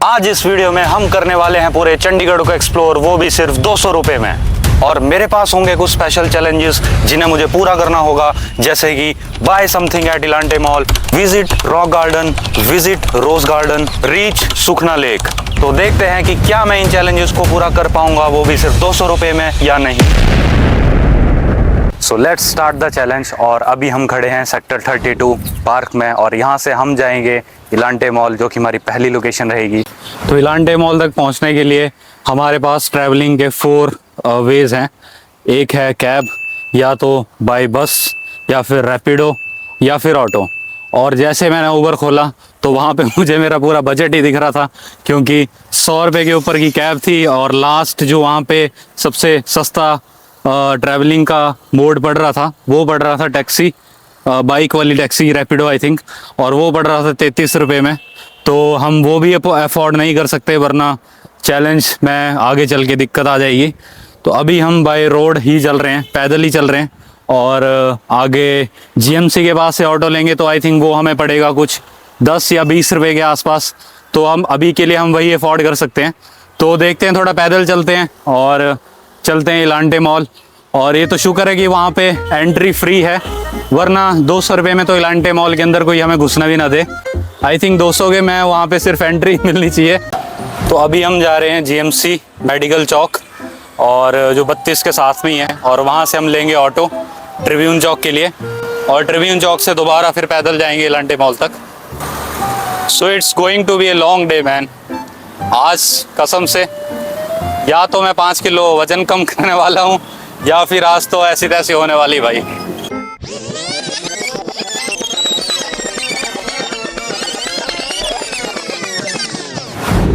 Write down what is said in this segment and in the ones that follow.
आज इस वीडियो में हम करने वाले हैं पूरे चंडीगढ़ को एक्सप्लोर, वो भी सिर्फ 200 रुपये में। और मेरे पास होंगे कुछ स्पेशल चैलेंजेस जिन्हें मुझे पूरा करना होगा, जैसे कि buy something at Elante mall, visit rock garden, visit rose garden, reach Sukhna lake. तो देखते हैं कि क्या मैं इन चैलेंजेस को पूरा कर पाऊंगा, वो भी सिर्फ 200 रुपये में या नहीं। So let's start the challenge. और अभी हम खड़े हैं सेक्टर 32 पार्क में, और यहाँ से हम जाएंगे इलांटे मॉल, जो कि हमारी पहली लोकेशन रहेगी। तो इलांटे मॉल तक पहुँचने के लिए हमारे पास ट्रैवलिंग के 4 वेज हैं। एक है कैब, या तो बाय बस, या फिर रैपिडो, या फिर ऑटो। और जैसे मैंने ऊबर खोला तो वहाँ पे मुझे मेरा पूरा बजट ही दिख रहा था, क्योंकि 100 रुपये के ऊपर की कैब थी, और लास्ट जो वहाँ पे सबसे सस्ता ट्रैवलिंग का मोड पड़ रहा था, वो पड़ रहा था टैक्सी, बाइक वाली टैक्सी, रैपिडो आई थिंक, और वो पड़ रहा था 33 रुपये में। तो हम वो भी अफोर्ड नहीं कर सकते, वरना चैलेंज में आगे चल के दिक्कत आ जाएगी। तो अभी हम बाय रोड ही चल रहे हैं, पैदल ही चल रहे हैं। और आगे जीएमसी के पास से ऑटो लेंगे तो आई थिंक वो हमें पड़ेगा कुछ 10 या 20 रुपये के आसपास। तो हम अभी के लिए हम वही अफोर्ड कर सकते हैं। तो देखते हैं, थोड़ा पैदल चलते हैं और चलते हैं इलांटे मॉल। और ये तो शुक्र है कि वहाँ पे एंट्री फ्री है, वरना 200 रुपये में तो इलांटे मॉल के अंदर कोई हमें घुसना भी ना दे। आई थिंक 200 के में वहाँ पे सिर्फ एंट्री मिलनी चाहिए। तो अभी हम जा रहे हैं जीएमसी मेडिकल चौक, और जो 32 के साथ में ही है, और वहाँ से हम लेंगे ऑटो ट्रिब्यून चौक के लिए, और ट्रिब्यून चौक से दोबारा फिर पैदल जाएंगे इलांटे मॉल तक। So it's going to be a long day man. आज कसम से या तो मैं 5 किलो वजन कम करने वाला हूँ, या फिर आज तो ऐसी तैसी होने वाली भाई।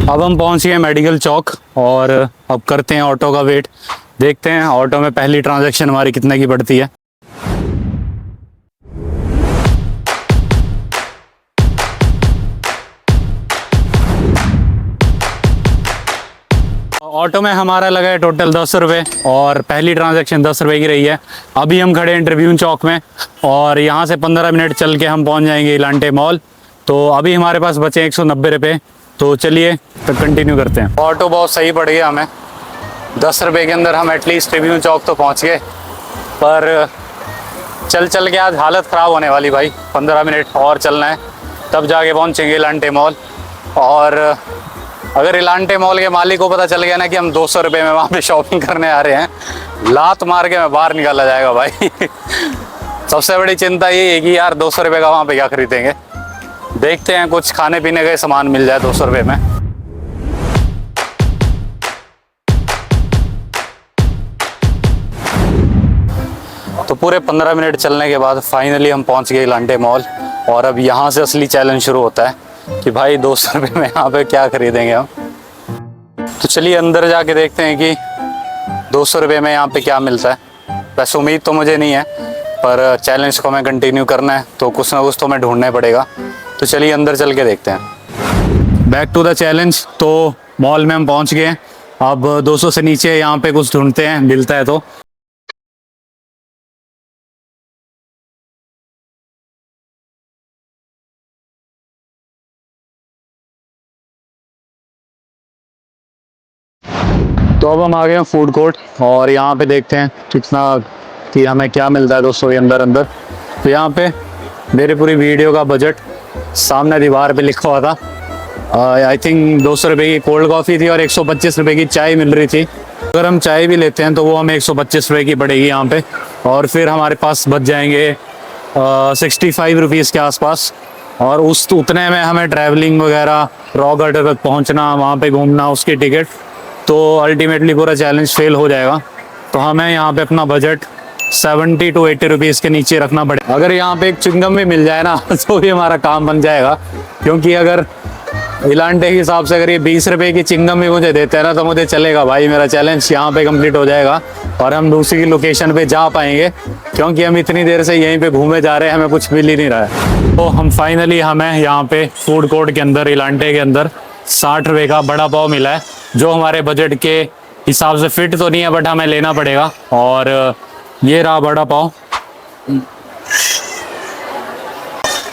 अब हम पहुंच गए मेडिकल चौक, और अब करते हैं ऑटो का वेट। देखते हैं ऑटो में पहली ट्रांजैक्शन हमारी कितने की पड़ती है। ऑटो में हमारा लगा है टोटल 10 रुपये, और पहली ट्रांजैक्शन 10 रुपये की रही है। अभी हम खड़े हैं ट्रिब्यून चौक में, और यहाँ से 15 मिनट चल के हम पहुँच जाएंगे इलांटे मॉल। तो अभी हमारे पास बचे 190 रुपये। तो चलिए तो कंटिन्यू करते हैं। ऑटो बहुत सही पड़ गया हमें, 10 रुपये के अंदर हम एटलीस्ट ट्रिब्यून चौक तो पहुँच गए। पर चल चल के आज हालत ख़राब होने वाली भाई। 15 मिनट और चलना है, तब जाके पहुँचेंगे इलांटे मॉल। और अगर इलांटे मॉल के मालिक को पता चल गया ना कि हम 200 रुपये में वहाँ पे शॉपिंग करने आ रहे हैं, लात मार के मैं बाहर निकाला जाएगा भाई। सबसे बड़ी चिंता ये है कि यार 200 रुपये का वहाँ पे क्या खरीदेंगे। देखते हैं कुछ खाने पीने का सामान मिल जाए 200 रुपये में। तो पूरे 15 मिनट चलने के बाद फाइनली हम पहुँच गए इलांटे मॉल। और अब यहाँ से असली चैलेंज शुरू होता है कि भाई 200 रुपये में यहाँ पे क्या खरीदेंगे हम। तो चलिए अंदर जाके देखते हैं कि 200 रुपये में यहाँ पे क्या मिलता है। वैसे उम्मीद तो मुझे नहीं है, पर चैलेंज को हमें कंटिन्यू करना है, तो कुछ ना कुछ तो हमें ढूंढना ही पड़ेगा। तो चलिए अंदर चल के देखते हैं। Back to the challenge. तो मॉल में हम पहुँच गए। अब 200 से नीचे यहाँ पे कुछ ढूंढते हैं, मिलता है तो। तो अब हम आ गए हैं फूड कोर्ट, और यहाँ पे देखते हैं कितना कि हमें क्या मिलता है 200 के अंदर अंदर। तो यहाँ पे मेरे पूरी वीडियो का बजट सामने दीवार पे लिखा हुआ था। आई थिंक 200 रुपये की कोल्ड कॉफ़ी थी, और 125 रुपये की चाय मिल रही थी। अगर हम चाय भी लेते हैं तो वो हमें 125 रुपये की पड़ेगी यहाँ पे। और फिर हमारे पास बच जाएंगे 65 रुपीज़ के आसपास। और उस उतने में हमें ट्रैवलिंग वगैरह, रॉक गार्डन तक पहुँचना, वहाँ पे घूमना, उसकी टिकट, तो अल्टीमेटली पूरा चैलेंज फेल हो जाएगा। तो हमें यहाँ पे अपना बजट 70 to 80 रुपीज़ के नीचे रखना पड़ेगा। अगर यहाँ पे एक चिंगम भी मिल जाए ना तो भी हमारा काम बन जाएगा। क्योंकि अगर इलांटे के हिसाब से अगर ये 20 रुपये की चिंगम भी मुझे देते हैं ना, तो मुझे चलेगा भाई, मेरा चैलेंज यहाँ पे कंप्लीट हो जाएगा, और हम दूसरी लोकेशन पे जा पाएंगे। क्योंकि हम इतनी देर से यहीं पे घूमे जा रहे हैं, हमें कुछ मिल ही नहीं रहा है। तो हम फाइनली हमें यहाँ पे फूड कोर्ट के अंदर, इलांटे के अंदर 60 रुपये का बड़ा पाव मिला है, जो हमारे बजट के हिसाब से फिट तो नहीं है, बट हमें लेना पड़ेगा। और ये रहा बड़ा पाव।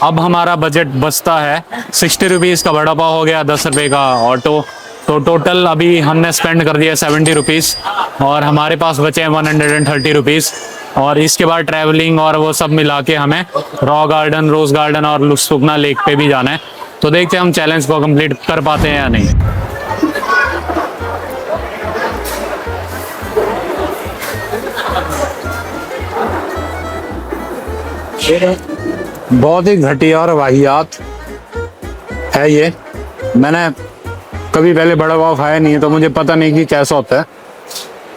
अब हमारा बजट बचता है 60 रुपीज़ का वड़ा पाव हो गया, 10 रुपये का ऑटो, तो टोटल अभी हमने स्पेंड कर दिया 70 रुपीज़ और हमारे पास बचे हैं 130 रुपीज़। और इसके बाद ट्रैवलिंग और वो सब मिला के हमें रॉ गार्डन, रोज़ गार्डन और सुखना लेक पे भी जाना है। तो देखते हैं हम चैलेंज को कंप्लीट कर पाते हैं या नहीं। बहुत ही घटिया और वाहियात है ये। मैंने कभी पहले बड़ा पाव खाया नहीं है तो मुझे पता नहीं कि कैसा होता है,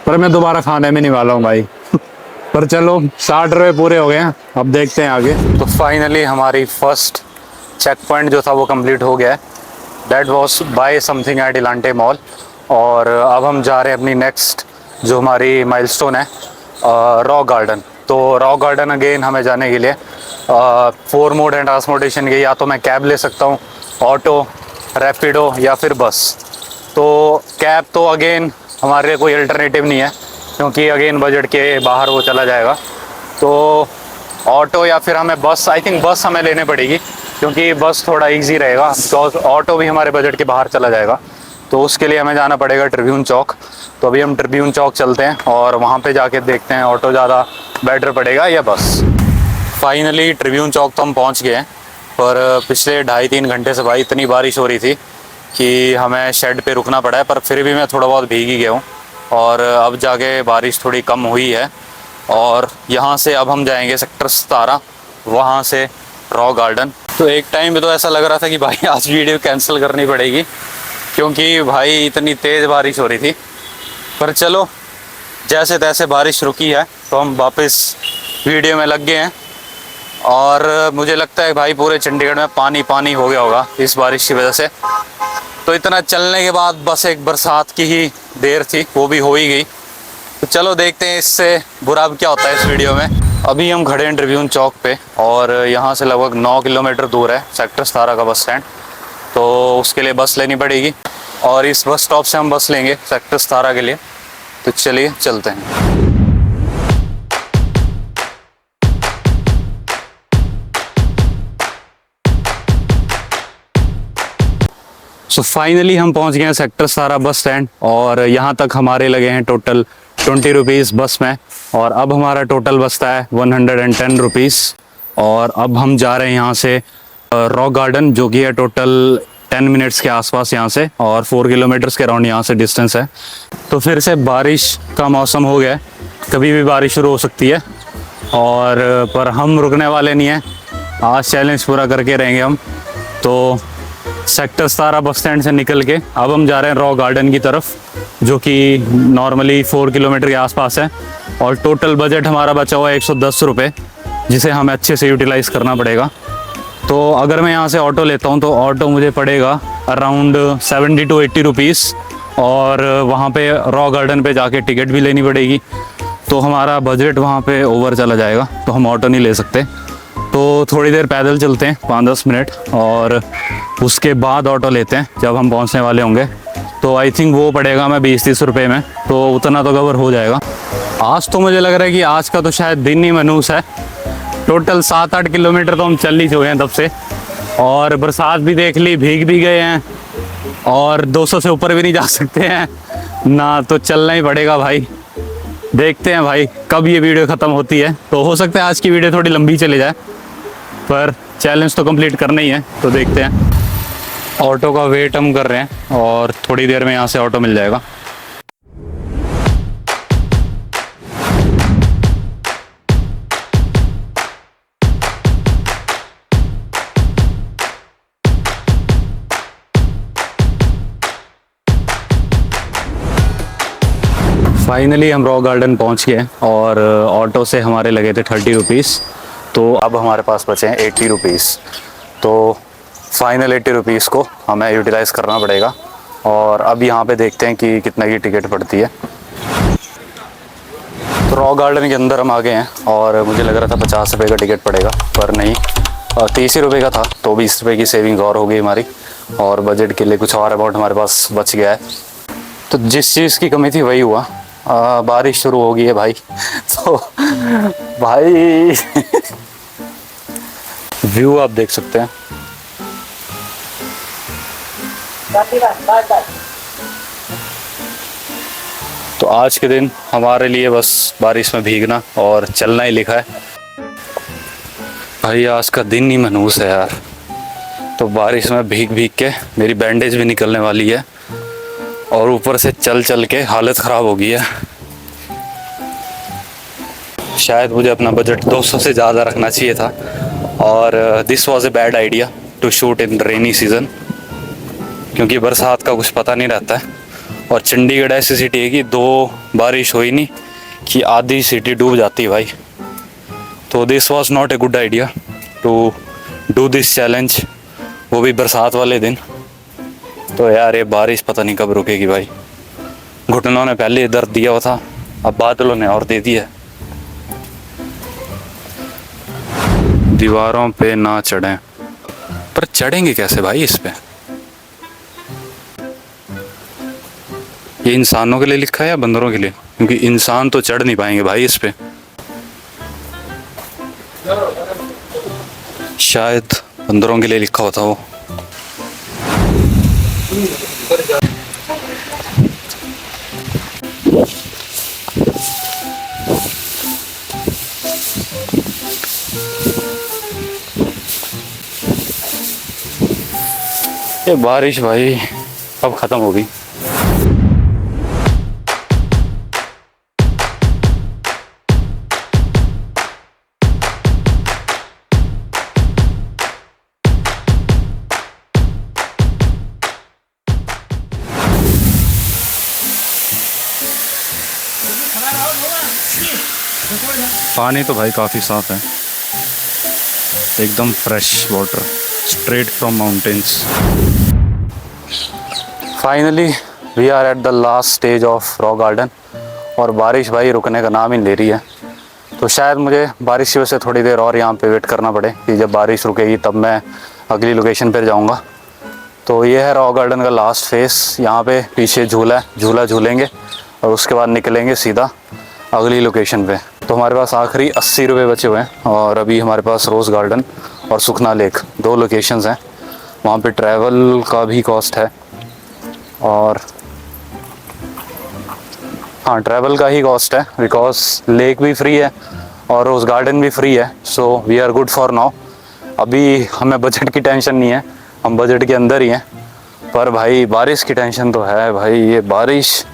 पर मैं दोबारा खाने में नहीं वाला हूँ भाई। पर चलो 60 रुपये पूरे हो गए हैं, अब देखते हैं आगे। तो फाइनली हमारी फर्स्ट चेक पॉइंट जो था वो कंप्लीट हो गया है। That was buy something at Elante mall. और अब हम जा रहे हैं अपनी नेक्स्ट जो हमारी माइलस्टोन है, रॉक गार्डन। तो रॉक गार्डन अगेन हमें जाने के लिए 4 मोड एंड ट्रांसपोर्टेशन के, या तो मैं कैब ले सकता हूँ, ऑटो, रैपिडो या फिर बस। तो कैब तो अगेन हमारे लिए कोई अल्टरनेटिव नहीं है क्योंकि अगेन बजट के बाहर वो चला जाएगा। तो ऑटो या फिर हमें बस, आई थिंक बस हमें लेने पड़ेगी क्योंकि बस थोड़ा इजी रहेगा, बिकॉज ऑटो भी हमारे बजट के बाहर चला जाएगा। तो उसके लिए हमें जाना पड़ेगा ट्रिब्यून चौक। तो अभी हम ट्रिब्यून चौक चलते हैं और वहाँ पे जाके देखते हैं ऑटो ज़्यादा बेटर पड़ेगा या बस। फाइनली ट्रिब्यून चौक तो हम पहुँच गए हैं, पर पिछले 2.5-3 घंटे से भाई इतनी बारिश हो रही थी कि हमें शेड पे रुकना पड़ा है। पर फिर भी मैं थोड़ा बहुत भीग ही गया हूँ और अब जाके बारिश थोड़ी कम हुई है। और यहाँ से अब हम जाएंगे सेक्टर 17, वहाँ से रॉक गार्डन। तो एक टाइम पे तो ऐसा लग रहा था कि भाई आज वीडियो कैंसिल करनी पड़ेगी क्योंकि भाई इतनी तेज़ बारिश हो रही थी। पर चलो जैसे तैसे बारिश रुकी है तो हम वापस वीडियो में लग गए हैं। और मुझे लगता है भाई पूरे चंडीगढ़ में पानी पानी हो गया होगा इस बारिश की वजह से। तो इतना चलने के बाद बस एक बरसात की ही देर थी, वो भी हो ही गई। तो चलो देखते हैं इससे बुरा अब क्या होता है इस वीडियो में। अभी हम खड़े हैं ट्रिब्यून चौक पे और यहाँ से लगभग 9 किलोमीटर दूर है सेक्टर 17 का बस स्टैंड। तो उसके लिए बस लेनी पड़ेगी और इस बस स्टॉप से हम बस लेंगे सेक्टर 17 के लिए। तो चलिए चलते हैं। सो फाइनली हम पहुंच गए हैं सेक्टर 17 बस स्टैंड और यहाँ तक हमारे लगे हैं टोटल 20 रुपीज़ बस में। और अब हमारा टोटल बचता है 110 रुपीज़। और अब हम जा रहे हैं यहाँ से रॉक गार्डन, जो कि है टोटल 10 मिनट्स के आसपास यहाँ से, और 4 किलोमीटर्स के अराउंड यहाँ से डिस्टेंस है। तो फिर से बारिश का मौसम हो गया है, कभी भी बारिश शुरू हो सकती है। और पर हम रुकने वाले नहीं हैं, आज चैलेंज पूरा करके रहेंगे हम। तो सेक्टर 17 बस स्टैंड से निकल के अब हम जा रहे हैं रॉक गार्डन की तरफ, जो कि नॉर्मली 4 किलोमीटर के आसपास है। और टोटल बजट हमारा बचा हुआ है 110 रुपये, जिसे हमें अच्छे से यूटिलाइज़ करना पड़ेगा। तो अगर मैं यहाँ से ऑटो लेता हूँ तो ऑटो मुझे पड़ेगा अराउंड 70 to 80 रुपीज़। और वहाँ पे रॉक गार्डन पे जाके टिकट भी लेनी पड़ेगी। तो हमारा बजट वहाँ पे ओवर चला जाएगा, तो हम ऑटो नहीं ले सकते। तो थोड़ी देर पैदल चलते हैं 5-10 मिनट और उसके बाद ऑटो लेते हैं जब हम पहुंचने वाले होंगे। तो आई थिंक वो पड़ेगा हमें 20-30 रुपये में, तो उतना तो कवर हो जाएगा। आज तो मुझे लग रहा है कि आज का तो शायद दिन ही मनूस है। टोटल 7-8 किलोमीटर तो हम चल ही चुके हैं तब से, और बरसात भी देख ली, भीग भी गए हैं और 200 से ऊपर भी नहीं जा सकते हैं ना, तो चलना ही पड़ेगा भाई। देखते हैं भाई कब ये वीडियो ख़त्म होती है। तो हो सकता है आज की वीडियो थोड़ी लंबी चली जाए, पर चैलेंज तो कंप्लीट करना ही है। तो देखते हैं। ऑटो का वेट हम कर रहे हैं और थोड़ी देर में यहाँ से ऑटो मिल जाएगा। फाइनली हम रॉक गार्डन पहुँच गए और ऑटो से हमारे लगे थे 30 रुपीज़। तो अब हमारे पास बचे हैं 80 रुपीज़। तो फाइनल 80 रुपीज़ को हमें यूटिलाइज़ करना पड़ेगा। और अब यहाँ पे देखते हैं कि कितना की टिकट पड़ती है। तो रॉक गार्डन के अंदर हम आ गए हैं और मुझे लग रहा था 50 रुपये का टिकट पड़ेगा, पर नहीं, 30 रुपये का था। तो 20 रुपये की सेविंग और हो गई हमारी, और बजट के लिए कुछ और अमाउंट हमारे पास बच गया है। तो जिस चीज़ की कमी थी वही हुआ, बारिश शुरू हो गई है भाई। तो भाई व्यू आप देख सकते हैं। तो आज के दिन हमारे लिए बस बारिश में भीगना और चलना ही लिखा है। भाई आज का दिन ही मनहूस है यार। तो बारिश में भीग भीग के मेरी बैंडेज भी निकलने वाली है और ऊपर से चल चल के हालत ख़राब हो गई है। शायद मुझे अपना बजट 200 से ज़्यादा रखना चाहिए था और this was a bad idea to shoot in rainy season, क्योंकि बरसात का कुछ पता नहीं रहता है। और चंडीगढ़ ऐसी सिटी है कि 2 बारिश हुई नहीं कि आधी सिटी डूब जाती है भाई। तो this was not a good idea to do this challenge, वो भी बरसात वाले दिन। तो यार ये बारिश पता नहीं कब रुकेगी भाई। घुटनों ने पहले दर्द दिया हुआ था, अब बादलों ने और दे दिया। दीवारों पे ना चढ़ें, पर चढ़ेंगे कैसे भाई इस पे? ये इंसानों के लिए लिखा है या बंदरों के लिए? क्योंकि इंसान तो चढ़ नहीं पाएंगे भाई इस पे। शायद बंदरों के लिए लिखा होता वो। ये बारिश भाई अब खत्म हो गई। पानी तो भाई काफ़ी साफ है, एकदम fresh water straight from mountains. Finally we are at the last stage of Rock Garden और बारिश भाई रुकने का नाम ही ले रही है। तो शायद मुझे बारिश की वजह से थोड़ी देर और यहाँ पे वेट करना पड़े कि जब बारिश रुकेगी तब मैं अगली लोकेशन पर जाऊँगा। तो ये है रॉक गार्डन का लास्ट फेस। यहाँ पे पीछे झूला है, झूला झूलेंगे और उसके बाद निकलेंगे सीधा अगली लोकेशन पे। तो हमारे पास आखिरी 80 रुपये बचे हुए हैं और अभी हमारे पास रोज़ गार्डन और सुखना लेक 2 लोकेशंस हैं। वहाँ पे ट्रैवल का भी कॉस्ट है और हाँ ट्रैवल का ही कॉस्ट है, बिकॉज लेक भी फ्री है और रोज़ गार्डन भी फ्री है। So we are good for now. अभी हमें बजट की टेंशन नहीं है, हम बजट के अंदर ही हैं। पर भाई बारिश की टेंशन तो है भाई। ये बारिश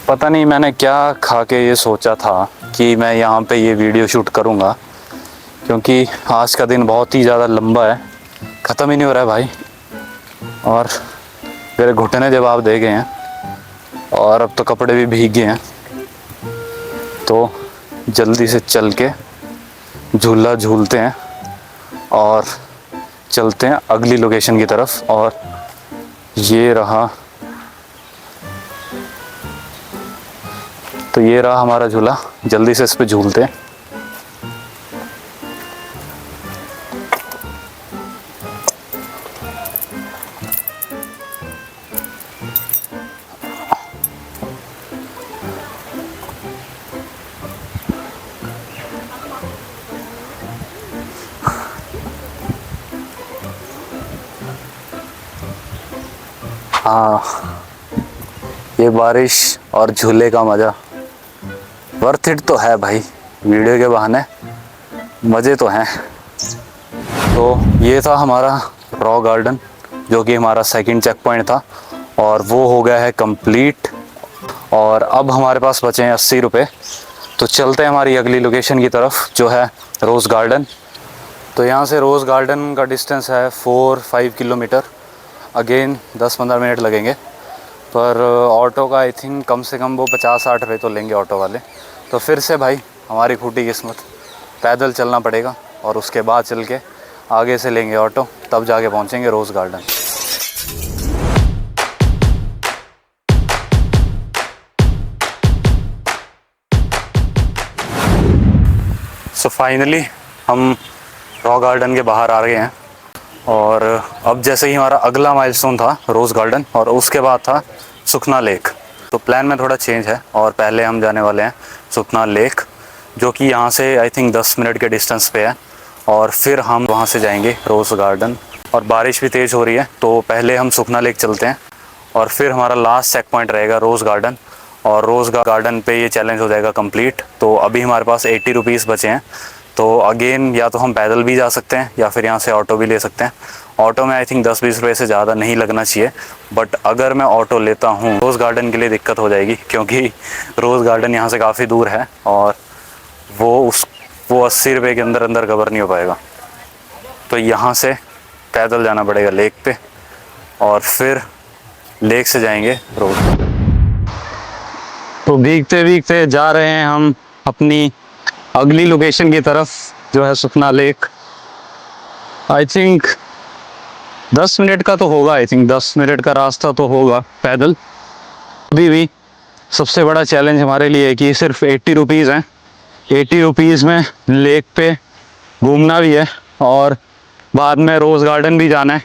पता नहीं मैंने क्या खा के ये सोचा था कि मैं यहाँ पे ये वीडियो शूट करूँगा, क्योंकि आज का दिन बहुत ही ज़्यादा लंबा है, ख़त्म ही नहीं हो रहा है भाई। और मेरे घुटने जवाब दे गए हैं और अब तो कपड़े भी भीग गए हैं। तो जल्दी से चल के झूला झूलते हैं और चलते हैं अगली लोकेशन की तरफ। और ये रहा, तो ये रहा हमारा झूला, जल्दी से इस पे झूलते हैं। हाँ ये बारिश और झूले का मज़ा वर्थ इट तो है भाई। वीडियो के बहाने मज़े तो हैं। तो ये था हमारा रॉक गार्डन, जो कि हमारा सेकंड चेक पॉइंट था और वो हो गया है कंप्लीट। और अब हमारे पास बचे हैं 80 रुपये। तो चलते हैं हमारी अगली लोकेशन की तरफ, जो है रोज़ गार्डन। तो यहाँ से रोज़ गार्डन का डिस्टेंस है 4-5 किलोमीटर। अगेन 10-15 मिनट लगेंगे, पर ऑटो का आई थिंक कम से कम वो 50-60 रुपये तो लेंगे ऑटो वाले। तो फिर से भाई हमारी फूटी किस्मत, पैदल चलना पड़ेगा और उसके बाद चल के आगे से लेंगे ऑटो, तब जाके पहुँचेंगे रोज़ गार्डन। सो फाइनली हम रॉक गार्डन के बाहर आ गए हैं और अब जैसे ही हमारा अगला माइलस्टोन था रोज़ गार्डन और उसके बाद था सुखना लेक। तो प्लान में थोड़ा चेंज है और पहले हम जाने वाले हैं सुखना लेक, जो कि यहाँ से आई थिंक 10 मिनट के डिस्टेंस पे है। और फिर हम वहाँ से जाएंगे रोज़ गार्डन। और बारिश भी तेज़ हो रही है तो पहले हम सुखना लेक चलते हैं और फिर हमारा लास्ट चेक पॉइंट रहेगा रोज़ गार्डन। और रोज़ गार्डन पे ये चैलेंज हो जाएगा कंप्लीट। तो अभी हमारे पास 80 रुपीज़ बचे हैं। तो अगेन या तो हम पैदल भी जा सकते हैं या फिर यहाँ से ऑटो भी ले सकते हैं। ऑटो में आई थिंक 10-20 रुपये से ज़्यादा नहीं लगना चाहिए, बट अगर मैं ऑटो लेता हूँ रोज़ गार्डन के लिए दिक्कत हो जाएगी, क्योंकि रोज़ गार्डन यहाँ से काफ़ी दूर है और वो 80 रुपये के अंदर कवर नहीं हो पाएगा। तो यहाँ से पैदल जाना पड़ेगा लेक पे और फिर लेक से जाएंगे रोज़। तो भीगते भीगते जा रहे हैं हम अपनी अगली लोकेशन की तरफ, जो है सुखना लेक। आई थिंक 10 मिनट का तो होगा, 10 मिनट का रास्ता तो होगा पैदल। अभी भी सबसे बड़ा चैलेंज हमारे लिए है कि सिर्फ 80 रुपीज़ हैं। 80 रुपीज़ में लेक पे घूमना भी है और बाद में रोज़ गार्डन भी जाना है।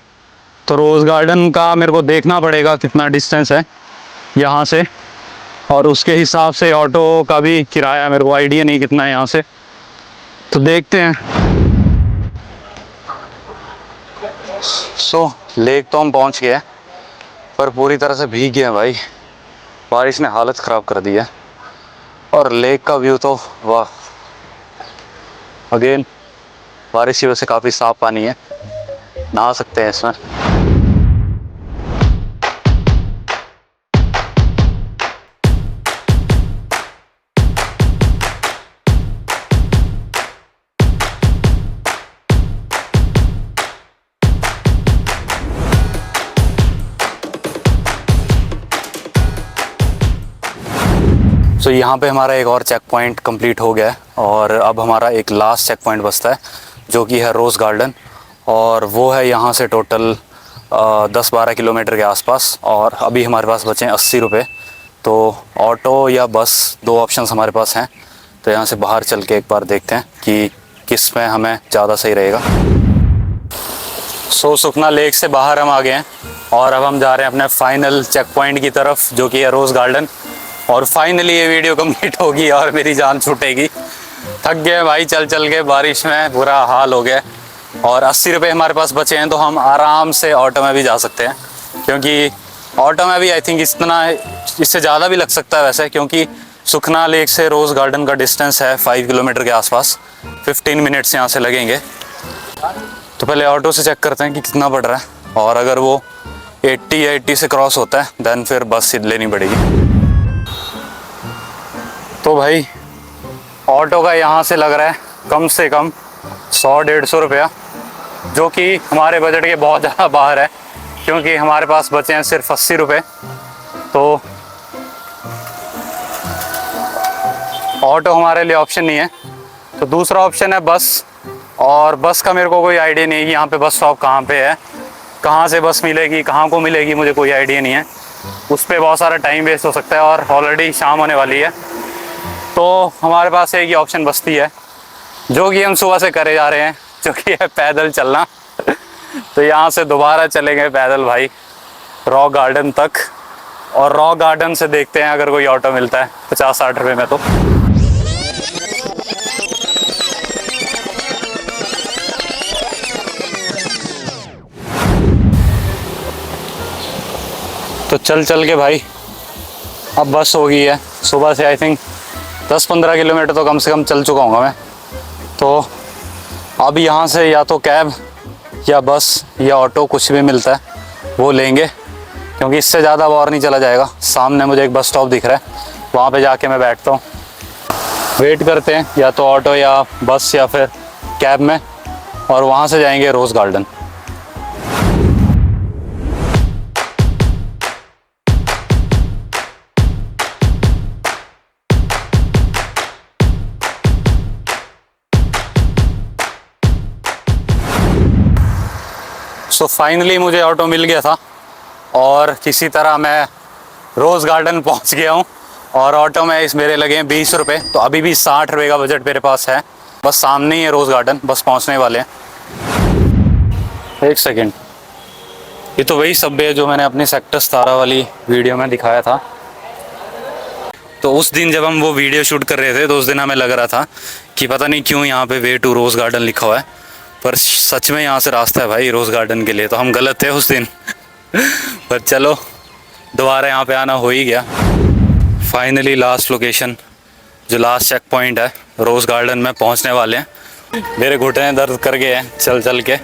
तो रोज़ गार्डन का मेरे को देखना पड़ेगा कितना डिस्टेंस है यहाँ से, और उसके हिसाब से ऑटो का भी किराया मेरे को आइडिया नहीं कितना है यहाँ से, तो देखते हैं। लेक तो हम पहुँच गए पर पूरी तरह से भीग गए हैं भाई, बारिश ने हालत ख़राब कर दी है। और लेक का व्यू तो वाह, अगेन बारिश की वजह से काफ़ी साफ पानी है, नहा सकते हैं इसमें। तो यहाँ पे हमारा एक और चेक पॉइंट कंप्लीट हो गया है और अब हमारा एक लास्ट चेक पॉइंट बचता है, जो कि है रोज़ गार्डन। और वो है यहाँ से टोटल 10-12 किलोमीटर के आसपास। और अभी हमारे पास बचे हैं 80 रुपये। तो ऑटो या बस, दो ऑप्शंस हमारे पास हैं। तो यहाँ से बाहर चल के एक बार देखते हैं कि किस में हमें ज़्यादा सही रहेगा। सुखना लेक से बाहर हम आ गए हैं और अब हम जा रहे हैं अपने फाइनल चेक पॉइंट की तरफ, जो कि है रोज़ गार्डन। और फाइनली ये वीडियो कंप्लीट होगी और मेरी जान छूटेगी। थक गए भाई चल चल के, बारिश में बुरा हाल हो गया। और 80 रुपये हमारे पास बचे हैं तो हम आराम से ऑटो में भी जा सकते हैं, क्योंकि ऑटो में भी आई थिंक इतना, इससे ज़्यादा भी लग सकता है वैसे, क्योंकि सुखना लेक से रोज़ गार्डन का डिस्टेंस है 5 किलोमीटर के आसपास। 15 मिनट्स यहाँ से लगेंगे। तो पहले ऑटो से चेक करते हैं कि कितना पड़ रहा है, और अगर वो 80 या 80 से क्रॉस होता है देन फिर बस लेनी पड़ेगी। तो भाई ऑटो का यहाँ से लग रहा है कम से कम 100-150 रुपया, जो कि हमारे बजट के बहुत ज़्यादा बाहर है, क्योंकि हमारे पास बचे हैं सिर्फ 80 रुपये। तो ऑटो हमारे लिए ऑप्शन नहीं है। तो दूसरा ऑप्शन है बस, और बस का मेरे को कोई आइडिया नहीं है कि यहाँ पे बस स्टॉप कहाँ पे है, कहाँ से बस मिलेगी, कहाँ को मिलेगी, मुझे कोई आइडिया नहीं है। उस पर बहुत सारा टाइम वेस्ट हो सकता है और ऑलरेडी शाम होने वाली है। तो हमारे पास एक ही ऑप्शन बचती है, जो कि हम सुबह से करे जा रहे हैं, जो कि है पैदल चलना। तो यहाँ से दोबारा चलेंगे पैदल भाई रॉक गार्डन तक, और रॉक गार्डन से देखते हैं अगर कोई ऑटो मिलता है 50-60 रुपये में। तो चल चल के भाई अब बस हो गई है। सुबह से आई थिंक 10-15 किलोमीटर तो कम से कम चल चुका हूँगा मैं। तो अब यहाँ से या तो कैब या बस या ऑटो कुछ भी मिलता है वो लेंगे, क्योंकि इससे ज़्यादा अब और नहीं चला जाएगा। सामने मुझे एक बस स्टॉप दिख रहा है, वहाँ पे जाके मैं बैठता हूँ, वेट करते हैं या तो ऑटो या बस या फिर कैब में, और वहाँ से जाएंगे रोज़ गार्डन। तो फाइनली मुझे ऑटो मिल गया था और किसी तरह मैं रोज़ गार्डन पहुंच गया हूं। और ऑटो में इस मेरे लगे हैं 20 रुपये। तो अभी भी 60 रुपये का बजट मेरे पास है। बस सामने ही है रोज़ गार्डन, बस पहुंचने वाले हैं। एक सेकेंड, ये तो वही सब है जो मैंने अपनी सेक्टर 17 वाली वीडियो में दिखाया था। तो उस दिन जब हम वो वीडियो शूट कर रहे थे तो उस दिन हमें लग रहा था कि पता नहीं क्यों यहाँ पे वे टू रोज़ गार्डन लिखा हुआ है। पर सच में यहाँ से रास्ता है भाई रोज़ गार्डन के लिए, तो हम गलत थे उस दिन। पर चलो दोबारा यहाँ पे आना हो ही गया। फाइनली लास्ट लोकेशन, जो लास्ट चेक पॉइंट है, रोज़ गार्डन में पहुँचने वाले हैं। मेरे घुटने दर्द कर गए हैं चल चल के।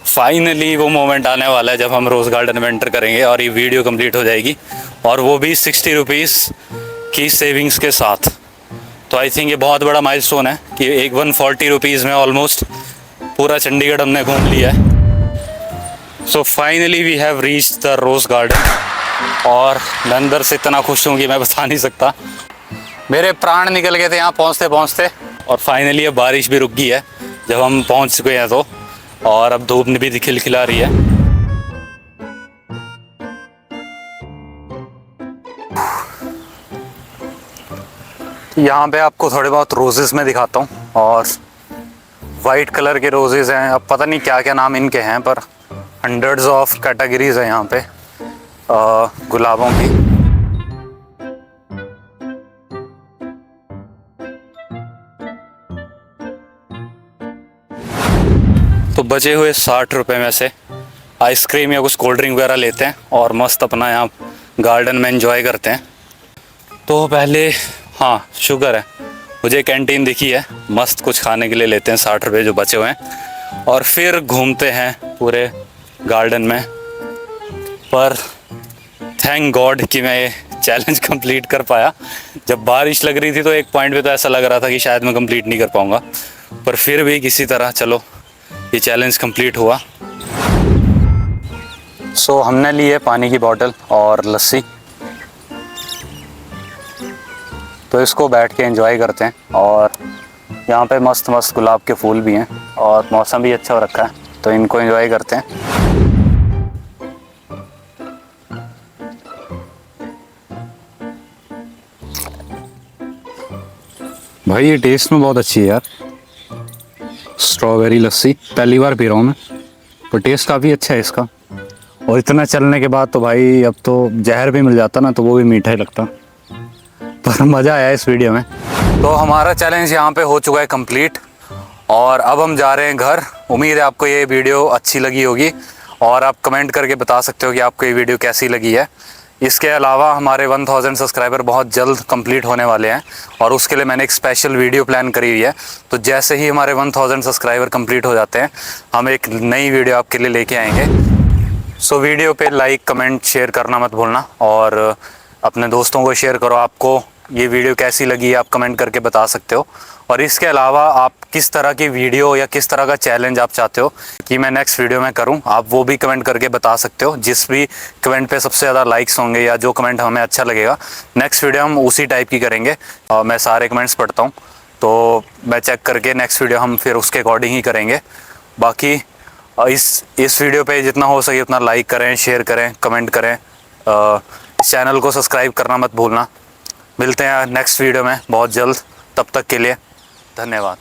फाइनली वो मोमेंट आने वाला है जब हम रोज़ गार्डन में एंटर करेंगे और ये वीडियो कंप्लीट हो जाएगी, और वो भी 60 रुपीज़ की सेविंग्स के साथ। तो आई थिंक ये बहुत बड़ा माइलस्टोन है कि एक 140 रुपीज़ में ऑलमोस्ट पूरा चंडीगढ़ हमने घूम लिया है। So finally we have reached the rose garden, और मैं अंदर से इतना खुश हूँ कि मैं बता नहीं सकता। मेरे प्राण निकल गए थे यहाँ पहुँचते पहुँचते, और फाइनली अब बारिश भी रुक गई है जब हम पहुँच चुके हैं तो, और अब धूप भी खिलखिला रही है। यहाँ पे आपको थोड़े बहुत रोजेस में दिखाता हूँ, और वाइट कलर के रोजेस हैं। अब पता नहीं क्या क्या नाम इनके हैं, पर हंड्रेड्स ऑफ कैटेगरीज हैं यहाँ पे गुलाबों की। तो बचे हुए 60 रुपये में से आइसक्रीम या कुछ कोल्ड ड्रिंक वगैरह लेते हैं और मस्त अपना यहाँ गार्डन में एंजॉय करते हैं। तो पहले हाँ शुक्र है मुझे कैंटीन दिखी है, मस्त कुछ खाने के लिए लेते हैं 60 रुपये जो बचे हुए हैं, और फिर घूमते हैं पूरे गार्डन में। पर थैंक गॉड कि मैं ये चैलेंज कंप्लीट कर पाया। जब बारिश लग रही थी तो एक पॉइंट पे तो ऐसा लग रहा था कि शायद मैं कंप्लीट नहीं कर पाऊँगा, पर फिर भी किसी तरह चलो ये चैलेंज कंप्लीट हुआ। सो हमने ली है पानी की बोतल और लस्सी, तो इसको बैठ के एंजॉय करते हैं। और यहाँ पे मस्त मस्त गुलाब के फूल भी हैं और मौसम भी अच्छा हो रखा है, तो इनको एंजॉय करते हैं। भाई ये टेस्ट में बहुत अच्छी है यार, स्ट्रॉबेरी लस्सी पहली बार पी रहा हूँ मैं, पर टेस्ट काफ़ी अच्छा है इसका। और इतना चलने के बाद तो भाई अब तो जहर भी मिल जाता ना तो वो भी मीठा ही लगता, पर मज़ा आया इस वीडियो में। तो हमारा चैलेंज यहाँ पे हो चुका है कंप्लीट, और अब हम जा रहे हैं घर। उम्मीद है आपको ये वीडियो अच्छी लगी होगी, और आप कमेंट करके बता सकते हो कि आपको ये वीडियो कैसी लगी है। इसके अलावा हमारे 1000 सब्सक्राइबर बहुत जल्द कंप्लीट होने वाले हैं, और उसके लिए मैंने एक स्पेशल वीडियो प्लान करी हुई है। तो जैसे ही हमारे 1000 सब्सक्राइबर कंप्लीट हो जाते हैं, हम एक नई वीडियो आपके लिए लेके आएंगे। सो वीडियो पे लाइक कमेंट शेयर करना मत भूलना, और अपने दोस्तों को शेयर करो। आपको ये वीडियो कैसी लगी आप कमेंट करके बता सकते हो। और इसके अलावा आप किस तरह की वीडियो या किस तरह का चैलेंज आप चाहते हो कि मैं नेक्स्ट वीडियो में करूं, आप वो भी कमेंट करके बता सकते हो। जिस भी कमेंट पे सबसे ज़्यादा लाइक्स होंगे या जो कमेंट हमें अच्छा लगेगा, नेक्स्ट वीडियो हम उसी टाइप की करेंगे। और मैं सारे कमेंट्स पढ़ता हूं, तो मैं चेक करके नेक्स्ट वीडियो हम फिर उसके अकॉर्डिंग ही करेंगे। बाकी इस वीडियो पे जितना हो सके उतना लाइक करें, शेयर करें, कमेंट करें। इस चैनल को सब्सक्राइब करना मत भूलना। मिलते हैं नेक्स्ट वीडियो में बहुत जल्द, तब तक के लिए धन्यवाद।